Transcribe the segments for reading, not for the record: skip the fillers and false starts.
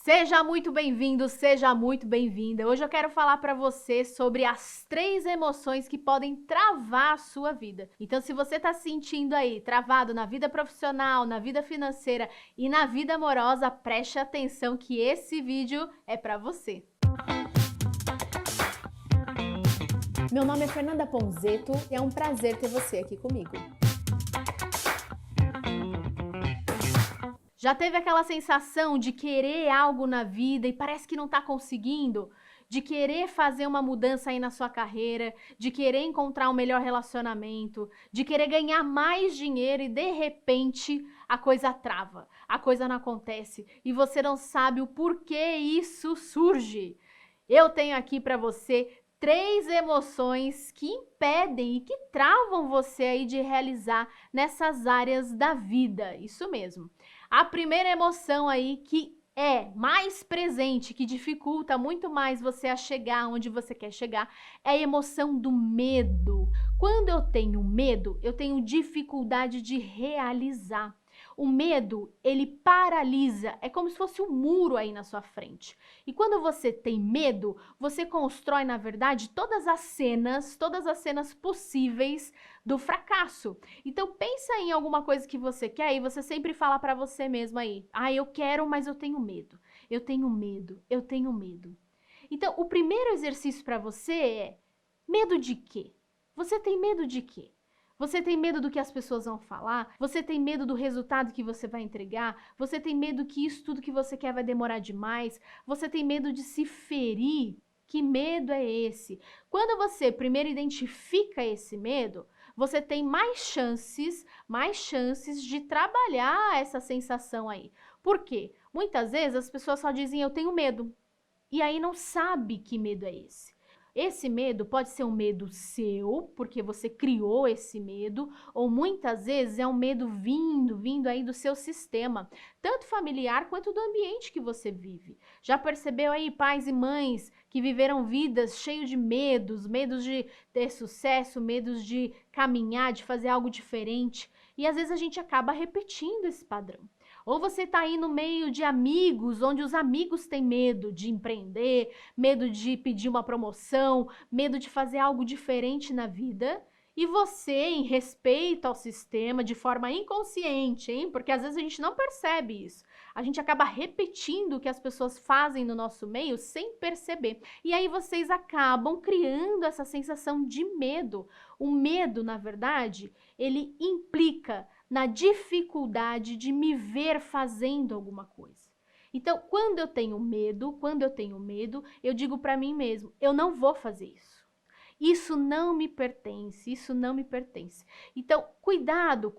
Seja muito bem-vindo, seja muito bem-vinda. Hoje eu quero falar para você sobre as 3 emoções que podem travar a sua vida. Então, se você está se sentindo aí travado na vida profissional, na vida financeira e na vida amorosa, preste atenção que esse vídeo é para você. Meu nome é Fernanda Ponzetto e é um prazer ter você aqui comigo. Já teve aquela sensação de querer algo na vida e parece que não está conseguindo? De querer fazer uma mudança aí na sua carreira, de querer encontrar um melhor relacionamento, de querer ganhar mais dinheiro e de repente a coisa trava, a coisa não acontece e você não sabe o porquê isso surge? Eu tenho aqui para você 3 emoções que impedem e que travam você aí de realizar nessas áreas da vida, isso mesmo. A primeira emoção aí que é mais presente, que dificulta muito mais você a chegar onde você quer chegar, é a emoção do medo. Quando eu tenho medo, eu tenho dificuldade de realizar. O medo, ele paralisa, é como se fosse um muro aí na sua frente. E quando você tem medo, você constrói, na verdade, todas as cenas possíveis do fracasso. Então pensa em alguma coisa que você quer e você sempre fala para você mesmo aí: "Ah, eu quero, mas eu tenho medo. Eu tenho medo. Eu tenho medo". Então, o primeiro exercício para você é: medo de quê? Você tem medo de quê? Você tem medo do que as pessoas vão falar? Você tem medo do resultado que você vai entregar? Você tem medo que isso tudo que você quer vai demorar demais? Você tem medo de se ferir? Que medo é esse? Quando você primeiro identifica esse medo, você tem mais chances de trabalhar essa sensação aí. Por quê? Muitas vezes as pessoas só dizem eu tenho medo e aí não sabe que medo é esse. Esse medo pode ser um medo seu, porque você criou esse medo, ou muitas vezes é um medo vindo aí do seu sistema, tanto familiar quanto do ambiente que você vive. Já percebeu aí pais e mães que viveram vidas cheias de medos, medos de ter sucesso, medos de caminhar, de fazer algo diferente, e às vezes a gente acaba repetindo esse padrão. Ou você está aí no meio de amigos, onde os amigos têm medo de empreender, medo de pedir uma promoção, medo de fazer algo diferente na vida. E você, em respeito ao sistema, de forma inconsciente, hein? Porque às vezes a gente não percebe isso. A gente acaba repetindo o que as pessoas fazem no nosso meio sem perceber. E aí vocês acabam criando essa sensação de medo. O medo, na verdade, ele implica na dificuldade de me ver fazendo alguma coisa. Então, quando eu tenho medo, eu digo para mim mesmo, eu não vou fazer isso. Isso não me pertence, isso não me pertence. Então, cuidado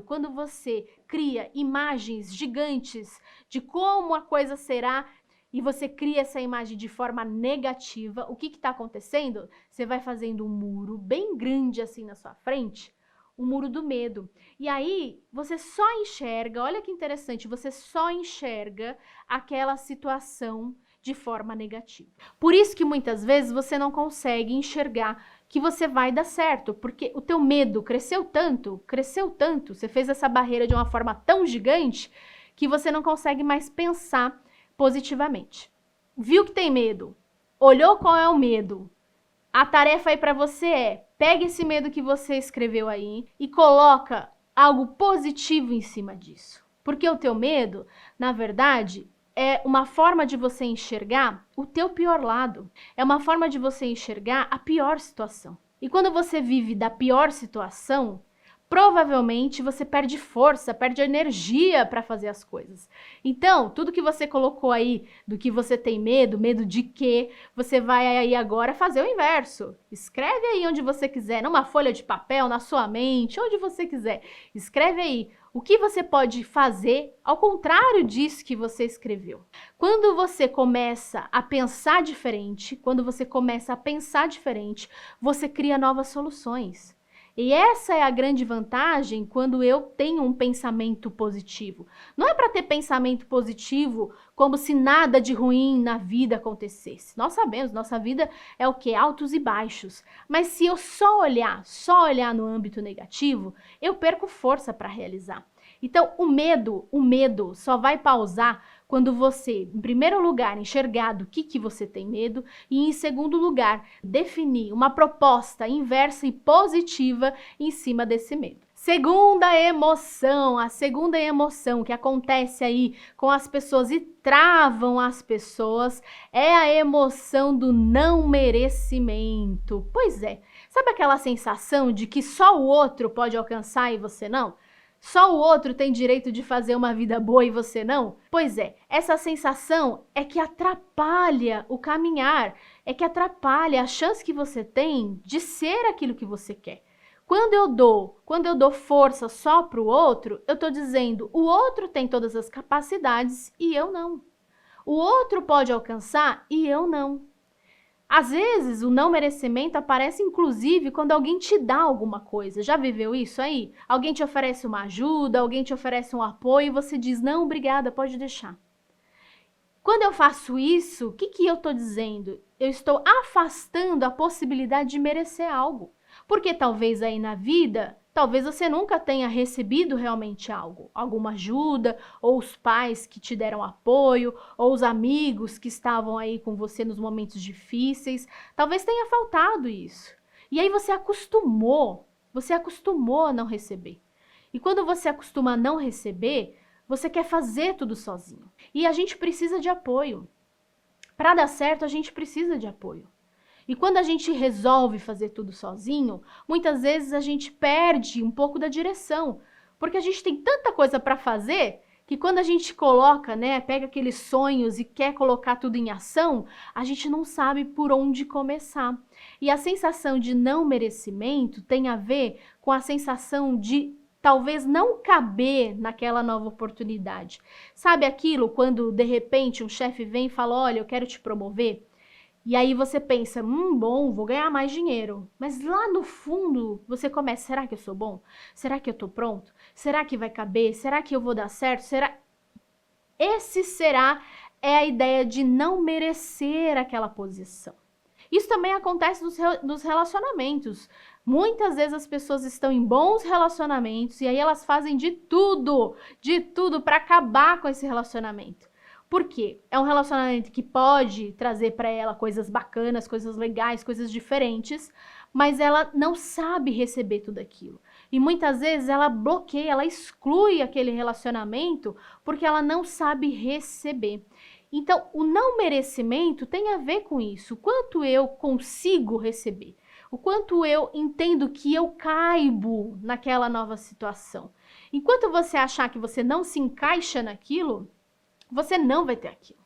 quando você cria imagens gigantes de como a coisa será e você cria essa imagem de forma negativa. O que está acontecendo? Você vai fazendo um muro bem grande assim na sua frente, o muro do medo. E aí você só enxerga, olha que interessante, você só enxerga aquela situação de forma negativa. Por isso que muitas vezes você não consegue enxergar que você vai dar certo, porque o teu medo cresceu tanto, você fez essa barreira de uma forma tão gigante que você não consegue mais pensar positivamente. Viu que tem medo? Olhou qual é o medo? A tarefa aí para você é: pega esse medo que você escreveu aí e coloca algo positivo em cima disso. Porque o teu medo, na verdade, é uma forma de você enxergar o teu pior lado. É uma forma de você enxergar a pior situação. E quando você vive da pior situação, provavelmente você perde força, perde energia para fazer as coisas. Então, tudo que você colocou aí, do que você tem medo, medo de quê, você vai aí agora fazer o inverso. Escreve aí onde você quiser, numa folha de papel, na sua mente, onde você quiser. Escreve aí o que você pode fazer ao contrário disso que você escreveu. Quando você começa a pensar diferente, você cria novas soluções. E essa é a grande vantagem quando eu tenho um pensamento positivo. Não é para ter pensamento positivo como se nada de ruim na vida acontecesse. Nós sabemos, nossa vida é o quê? Altos e baixos. Mas se eu só olhar no âmbito negativo, eu perco força para realizar. Então, o medo só vai pausar quando você, em primeiro lugar, enxergar do que você tem medo e, em segundo lugar, definir uma proposta inversa e positiva em cima desse medo. Segunda emoção, a segunda emoção que acontece aí com as pessoas e travam as pessoas é a emoção do não merecimento. Pois é, sabe aquela sensação de que só o outro pode alcançar e você não? Só o outro tem direito de fazer uma vida boa e você não? Pois é, essa sensação é que atrapalha o caminhar, é que atrapalha a chance que você tem de ser aquilo que você quer. Quando eu dou força só para o outro, eu estou dizendo, o outro tem todas as capacidades e eu não. O outro pode alcançar e eu não. Às vezes, o não merecimento aparece inclusive quando alguém te dá alguma coisa. Já viveu isso aí? Alguém te oferece uma ajuda, alguém te oferece um apoio e você diz, não, obrigada, pode deixar. Quando eu faço isso, o que eu estou dizendo? Eu estou afastando a possibilidade de merecer algo. Porque talvez aí na vida, talvez você nunca tenha recebido realmente algo, alguma ajuda, ou os pais que te deram apoio, ou os amigos que estavam aí com você nos momentos difíceis, talvez tenha faltado isso. E aí você acostumou a não receber. E quando você acostuma a não receber, você quer fazer tudo sozinho. E a gente precisa de apoio. Para dar certo, a gente precisa de apoio. E quando a gente resolve fazer tudo sozinho, muitas vezes a gente perde um pouco da direção, porque a gente tem tanta coisa para fazer que quando a gente coloca, pega aqueles sonhos e quer colocar tudo em ação, a gente não sabe por onde começar. E a sensação de não merecimento tem a ver com a sensação de talvez não caber naquela nova oportunidade. Sabe aquilo quando de repente um chefe vem e fala, olha, eu quero te promover? E aí você pensa, bom, vou ganhar mais dinheiro. Mas lá no fundo, você começa, será que eu sou bom? Será que eu tô pronto? Será que vai caber? Será que eu vou dar certo? Esse será é a ideia de não merecer aquela posição. Isso também acontece nos relacionamentos. Muitas vezes as pessoas estão em bons relacionamentos e aí elas fazem de tudo para acabar com esse relacionamento. Por quê? É um relacionamento que pode trazer para ela coisas bacanas, coisas legais, coisas diferentes, mas ela não sabe receber tudo aquilo. E muitas vezes ela bloqueia, ela exclui aquele relacionamento porque ela não sabe receber. Então, o não merecimento tem a ver com isso. O quanto eu consigo receber? O quanto eu entendo que eu caibo naquela nova situação? Enquanto você achar que você não se encaixa naquilo, você não vai ter aquilo.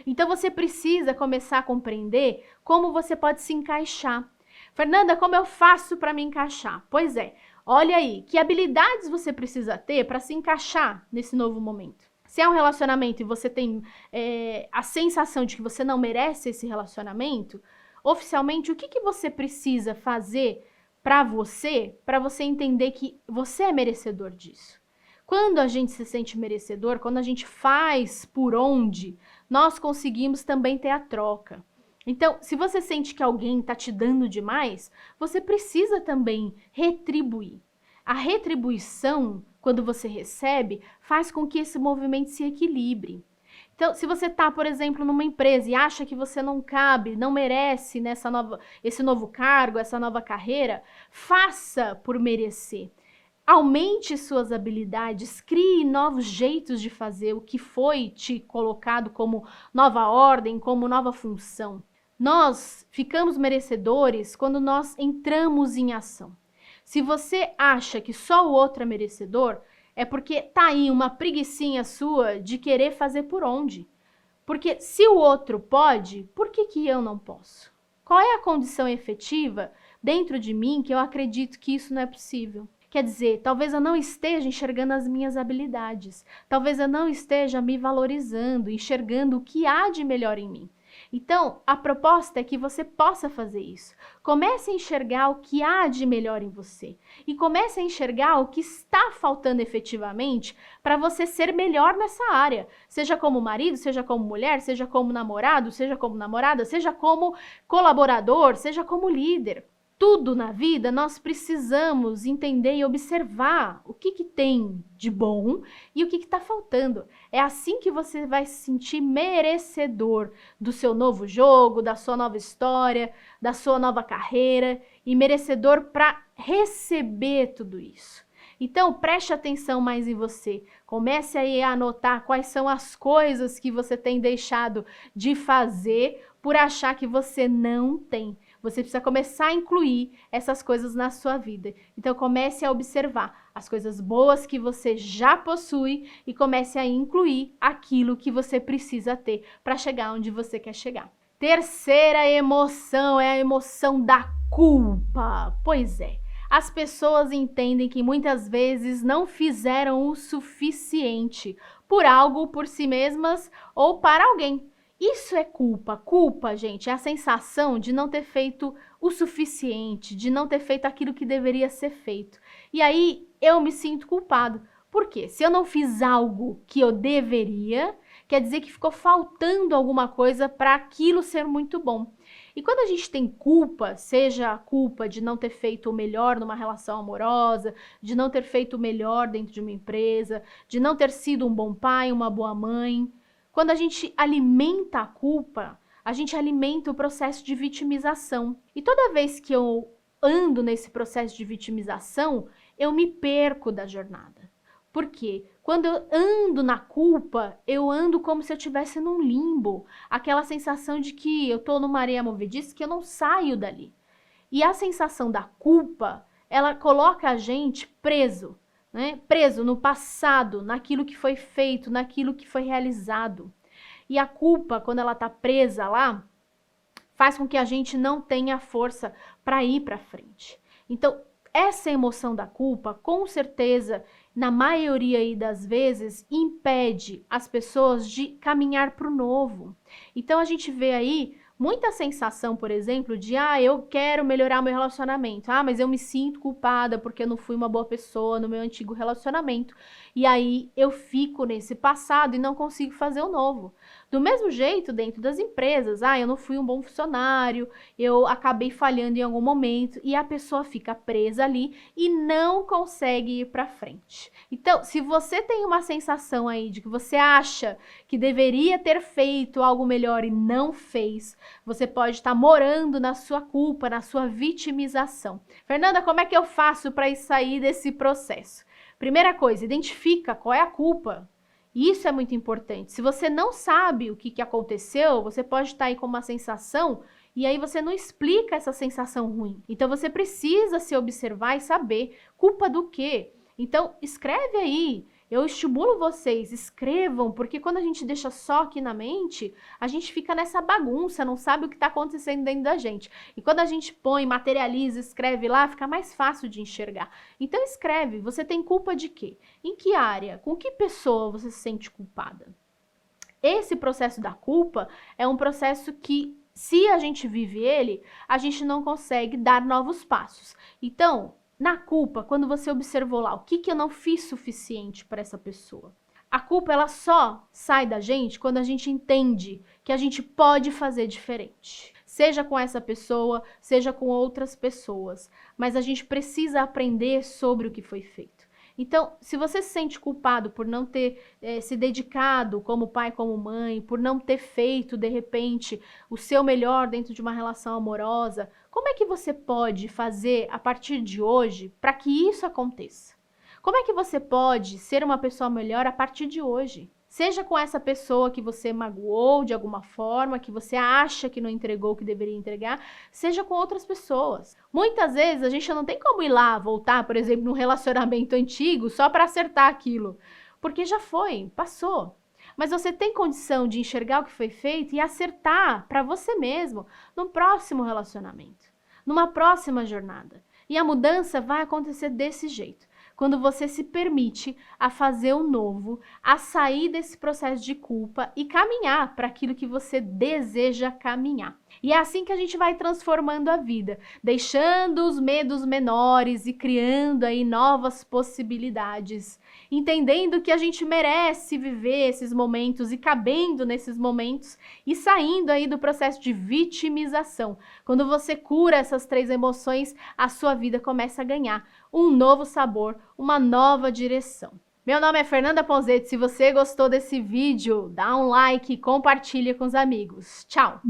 Então você precisa começar a compreender como você pode se encaixar. Fernanda, como eu faço para me encaixar? Pois é, olha aí, que habilidades você precisa ter para se encaixar nesse novo momento? Se é um relacionamento e você tem a sensação de que você não merece esse relacionamento, oficialmente, o que você precisa fazer para você entender que você é merecedor disso? Quando a gente se sente merecedor, quando a gente faz por onde, nós conseguimos também ter a troca. Então, se você sente que alguém está te dando demais, você precisa também retribuir. A retribuição, quando você recebe, faz com que esse movimento se equilibre. Então, se você está, por exemplo, numa empresa e acha que você não cabe, não merece esse novo cargo, essa nova carreira, faça por merecer. Aumente suas habilidades, crie novos jeitos de fazer o que foi te colocado como nova ordem, como nova função. Nós ficamos merecedores quando nós entramos em ação. Se você acha que só o outro é merecedor, é porque tá aí uma preguicinha sua de querer fazer por onde. Porque se o outro pode, por que eu não posso? Qual é a condição efetiva dentro de mim que eu acredito que isso não é possível? Quer dizer, talvez eu não esteja enxergando as minhas habilidades, talvez eu não esteja me valorizando, enxergando o que há de melhor em mim. Então, a proposta é que você possa fazer isso. Comece a enxergar o que há de melhor em você e comece a enxergar o que está faltando efetivamente para você ser melhor nessa área. Seja como marido, seja como mulher, seja como namorado, seja como namorada, seja como colaborador, seja como líder. tudo na vida, nós precisamos entender e observar o que tem de bom e o que está faltando. É assim que você vai se sentir merecedor do seu novo jogo, da sua nova história, da sua nova carreira e merecedor para receber tudo isso. Então, preste atenção mais em você. Comece aí a anotar quais são as coisas que você tem deixado de fazer por achar que você não tem. Você precisa começar a incluir essas coisas na sua vida. Então, comece a observar as coisas boas que você já possui e comece a incluir aquilo que você precisa ter para chegar onde você quer chegar. Terceira emoção é a emoção da culpa. Pois é, as pessoas entendem que muitas vezes não fizeram o suficiente por algo, por si mesmas ou para alguém. Isso é culpa. Culpa, gente, é a sensação de não ter feito o suficiente, de não ter feito aquilo que deveria ser feito. E aí eu me sinto culpado. Por quê? Se eu não fiz algo que eu deveria, quer dizer que ficou faltando alguma coisa para aquilo ser muito bom. E quando a gente tem culpa, seja a culpa de não ter feito o melhor numa relação amorosa, de não ter feito o melhor dentro de uma empresa, de não ter sido um bom pai, uma boa mãe, quando a gente alimenta a culpa, a gente alimenta o processo de vitimização. E toda vez que eu ando nesse processo de vitimização, eu me perco da jornada. Por quê? Quando eu ando na culpa, eu ando como se eu estivesse num limbo. Aquela sensação de que eu estou numa areia movediça, que eu não saio dali. E a sensação da culpa, ela coloca a gente preso. Preso no passado, naquilo que foi feito, naquilo que foi realizado. E a culpa, quando ela está presa lá, faz com que a gente não tenha força para ir para frente. Então, essa emoção da culpa, com certeza, na maioria das vezes, impede as pessoas de caminhar para o novo. Então, a gente vê aí muita sensação, por exemplo, de eu quero melhorar meu relacionamento. Mas eu me sinto culpada porque eu não fui uma boa pessoa no meu antigo relacionamento. E aí eu fico nesse passado e não consigo fazer o novo. Do mesmo jeito, dentro das empresas, eu não fui um bom funcionário, eu acabei falhando em algum momento e a pessoa fica presa ali e não consegue ir para frente. Então, se você tem uma sensação aí de que você acha que deveria ter feito algo melhor e não fez, você pode estar morando na sua culpa, na sua vitimização. Fernanda, como é que eu faço para sair desse processo? Primeira coisa, identifica qual é a culpa. Isso é muito importante. Se você não sabe o que aconteceu, você pode estar aí com uma sensação e aí você não explica essa sensação ruim. Então você precisa se observar e saber culpa do quê? Então escreve aí. Eu estimulo vocês, escrevam, porque quando a gente deixa só aqui na mente, a gente fica nessa bagunça, não sabe o que está acontecendo dentro da gente. E quando a gente põe, materializa, escreve lá, fica mais fácil de enxergar. Então escreve, você tem culpa de quê? Em que área? Com que pessoa você se sente culpada? Esse processo da culpa é um processo que, se a gente vive ele, a gente não consegue dar novos passos. Então, na culpa, quando você observou lá, o que eu não fiz suficiente para essa pessoa? A culpa, ela só sai da gente quando a gente entende que a gente pode fazer diferente. Seja com essa pessoa, seja com outras pessoas. Mas a gente precisa aprender sobre o que foi feito. Então, se você se sente culpado por não ter se dedicado como pai, como mãe, por não ter feito, de repente, o seu melhor dentro de uma relação amorosa, como é que você pode fazer a partir de hoje para que isso aconteça? Como é que você pode ser uma pessoa melhor a partir de hoje? Seja com essa pessoa que você magoou de alguma forma, que você acha que não entregou o que deveria entregar, seja com outras pessoas. Muitas vezes a gente não tem como ir lá, voltar, por exemplo, num relacionamento antigo só para acertar aquilo, porque já foi, passou. Mas você tem condição de enxergar o que foi feito e acertar para você mesmo no próximo relacionamento, numa próxima jornada. E a mudança vai acontecer desse jeito. Quando você se permite a fazer o novo, a sair desse processo de culpa e caminhar para aquilo que você deseja caminhar. E é assim que a gente vai transformando a vida, deixando os medos menores e criando aí novas possibilidades entendendo que a gente merece viver esses momentos e cabendo nesses momentos e saindo aí do processo de vitimização. Quando você cura essas 3 emoções, a sua vida começa a ganhar um novo sabor, uma nova direção. Meu nome é Fernanda Ponzetti. Se você gostou desse vídeo, dá um like e compartilha com os amigos. Tchau!